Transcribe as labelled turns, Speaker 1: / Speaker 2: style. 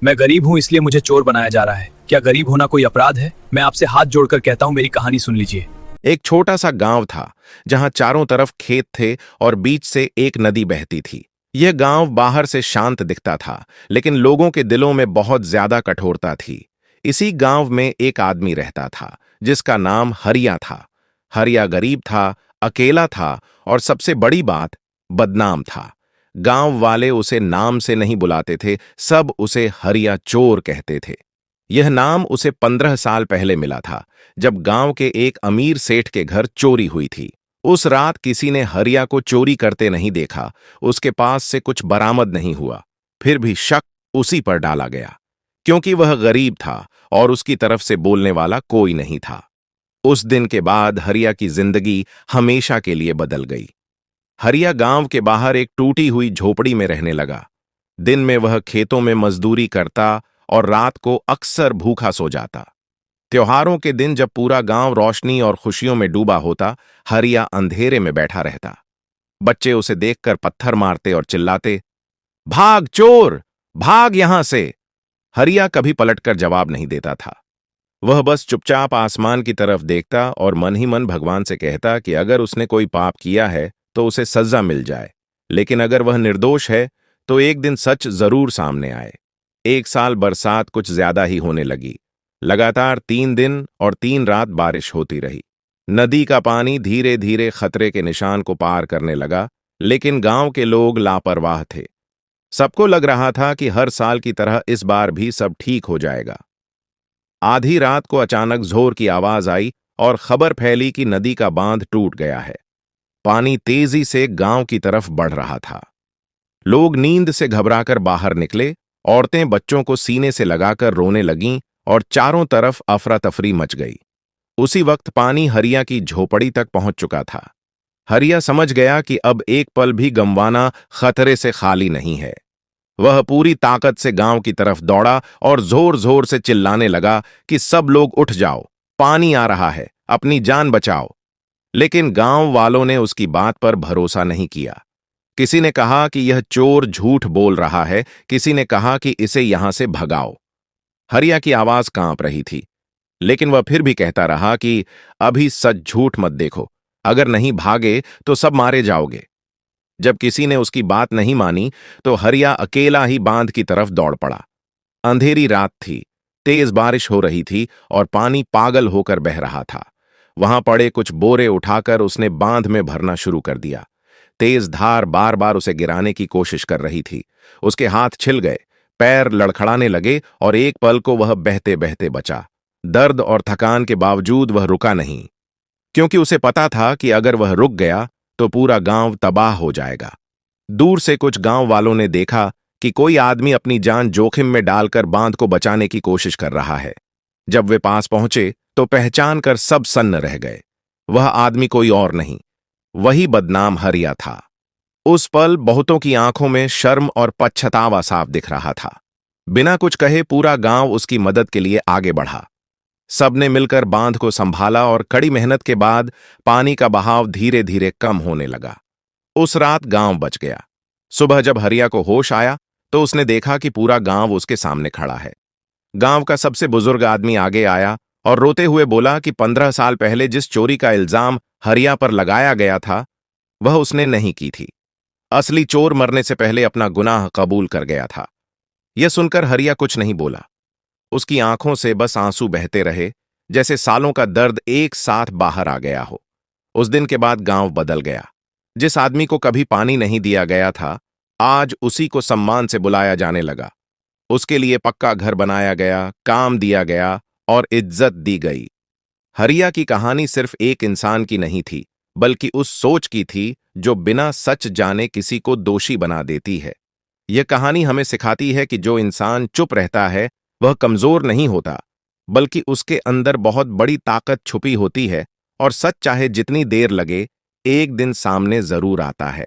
Speaker 1: मैं गरीब हूँ इसलिए मुझे चोर बनाया जा रहा है। क्या गरीब होना कोई अपराध है? मैं आपसे हाथ जोड़कर कहता हूँ, मेरी कहानी सुन लीजिए।
Speaker 2: एक छोटा सा गांव था जहां चारों तरफ खेत थे और बीच से एक नदी बहती थी। यह गांव बाहर से शांत दिखता था, लेकिन लोगों के दिलों में बहुत ज्यादा कठोरता थी। इसी गांव में एक आदमी रहता था जिसका नाम हरिया था। हरिया गरीब था, अकेला था और सबसे बड़ी बात, बदनाम था। गांव वाले उसे नाम से नहीं बुलाते थे, सब उसे हरिया चोर कहते थे। यह नाम उसे 15 साल पहले मिला था, जब गांव के एक अमीर सेठ के घर चोरी हुई थी। उस रात किसी ने हरिया को चोरी करते नहीं देखा, उसके पास से कुछ बरामद नहीं हुआ। फिर भी शक उसी पर डाला गया, क्योंकि वह गरीब था और उसकी तरफ से बोलने वाला कोई नहीं था। उस दिन के बाद हरिया की जिंदगी हमेशा के लिए बदल गई। हरिया गांव के बाहर एक टूटी हुई झोपड़ी में रहने लगा। दिन में वह खेतों में मजदूरी करता और रात को अक्सर भूखा सो जाता। त्योहारों के दिन जब पूरा गांव रोशनी और खुशियों में डूबा होता, हरिया अंधेरे में बैठा रहता। बच्चे उसे देखकर पत्थर मारते और चिल्लाते, भाग चोर, भाग यहां से। हरिया कभी पलटकर जवाब नहीं देता था। वह बस चुपचाप आसमान की तरफ देखता और मन ही मन भगवान से कहता कि अगर उसने कोई पाप किया है तो उसे सजा मिल जाए, लेकिन अगर वह निर्दोष है तो एक दिन सच जरूर सामने आए। एक साल बरसात कुछ ज्यादा ही होने लगी। लगातार 3 दिन और 3 रात बारिश होती रही। नदी का पानी धीरे धीरे खतरे के निशान को पार करने लगा, लेकिन गांव के लोग लापरवाह थे। सबको लग रहा था कि हर साल की तरह इस बार भी सब ठीक हो जाएगा। आधी रात को अचानक जोर की आवाज आई और खबर फैली कि नदी का बांध टूट गया है। पानी तेजी से गांव की तरफ बढ़ रहा था। लोग नींद से घबराकर बाहर निकले। औरतें बच्चों को सीने से लगाकर रोने लगीं और चारों तरफ अफरा तफरी मच गई। उसी वक्त पानी हरिया की झोपड़ी तक पहुंच चुका था। हरिया समझ गया कि अब एक पल भी गंवाना खतरे से खाली नहीं है। वह पूरी ताकत से गांव की तरफ दौड़ा और जोर जोर से चिल्लाने लगा कि सब लोग उठ जाओ, पानी आ रहा है, अपनी जान बचाओ। लेकिन गांव वालों ने उसकी बात पर भरोसा नहीं किया। किसी ने कहा कि यह चोर झूठ बोल रहा है, किसी ने कहा कि इसे यहां से भगाओ। हरिया की आवाज कांप रही थी, लेकिन वह फिर भी कहता रहा कि अभी सच झूठ मत देखो, अगर नहीं भागे तो सब मारे जाओगे। जब किसी ने उसकी बात नहीं मानी तो हरिया अकेला ही बांध की तरफ दौड़ पड़ा। अंधेरी रात थी, तेज बारिश हो रही थी और पानी पागल होकर बह रहा था। वहां पड़े कुछ बोरे उठाकर उसने बांध में भरना शुरू कर दिया। तेज धार बार बार उसे गिराने की कोशिश कर रही थी। उसके हाथ छिल गए, पैर लड़खड़ाने लगे और एक पल को वह बहते बहते बचा। दर्द और थकान के बावजूद वह रुका नहीं, क्योंकि उसे पता था कि अगर वह रुक गया तो पूरा गांव तबाह हो जाएगा। दूर से कुछ गांव वालों ने देखा कि कोई आदमी अपनी जान जोखिम में डालकर बांध को बचाने की कोशिश कर रहा है। जब वे पास पहुंचे तो पहचान कर सब सन्न रह गए। वह आदमी कोई और नहीं, वही बदनाम हरिया था। उस पल बहुतों की आंखों में शर्म और पछतावा साफ दिख रहा था। बिना कुछ कहे पूरा गांव उसकी मदद के लिए आगे बढ़ा। सबने मिलकर बांध को संभाला और कड़ी मेहनत के बाद पानी का बहाव धीरे धीरे कम होने लगा। उस रात गांव बच गया। सुबह जब हरिया को होश आया तो उसने देखा कि पूरा गांव उसके सामने खड़ा है। गांव का सबसे बुजुर्ग आदमी आगे आया और रोते हुए बोला कि 15 साल पहले जिस चोरी का इल्जाम हरिया पर लगाया गया था, वह उसने नहीं की थी। असली चोर मरने से पहले अपना गुनाह कबूल कर गया था। यह सुनकर हरिया कुछ नहीं बोला। उसकी आंखों से बस आंसू बहते रहे, जैसे सालों का दर्द एक साथ बाहर आ गया हो। उस दिन के बाद गांव बदल गया। जिस आदमी को कभी पानी नहीं दिया गया था, आज उसी को सम्मान से बुलाया जाने लगा। उसके लिए पक्का घर बनाया गया, काम दिया गया और इज्जत दी गई। हरिया की कहानी सिर्फ एक इंसान की नहीं थी, बल्कि उस सोच की थी जो बिना सच जाने किसी को दोषी बना देती है। यह कहानी हमें सिखाती है कि जो इंसान चुप रहता है वह कमजोर नहीं होता, बल्कि उसके अंदर बहुत बड़ी ताकत छुपी होती है और सच चाहे जितनी देर लगे, एक दिन सामने जरूर आता है।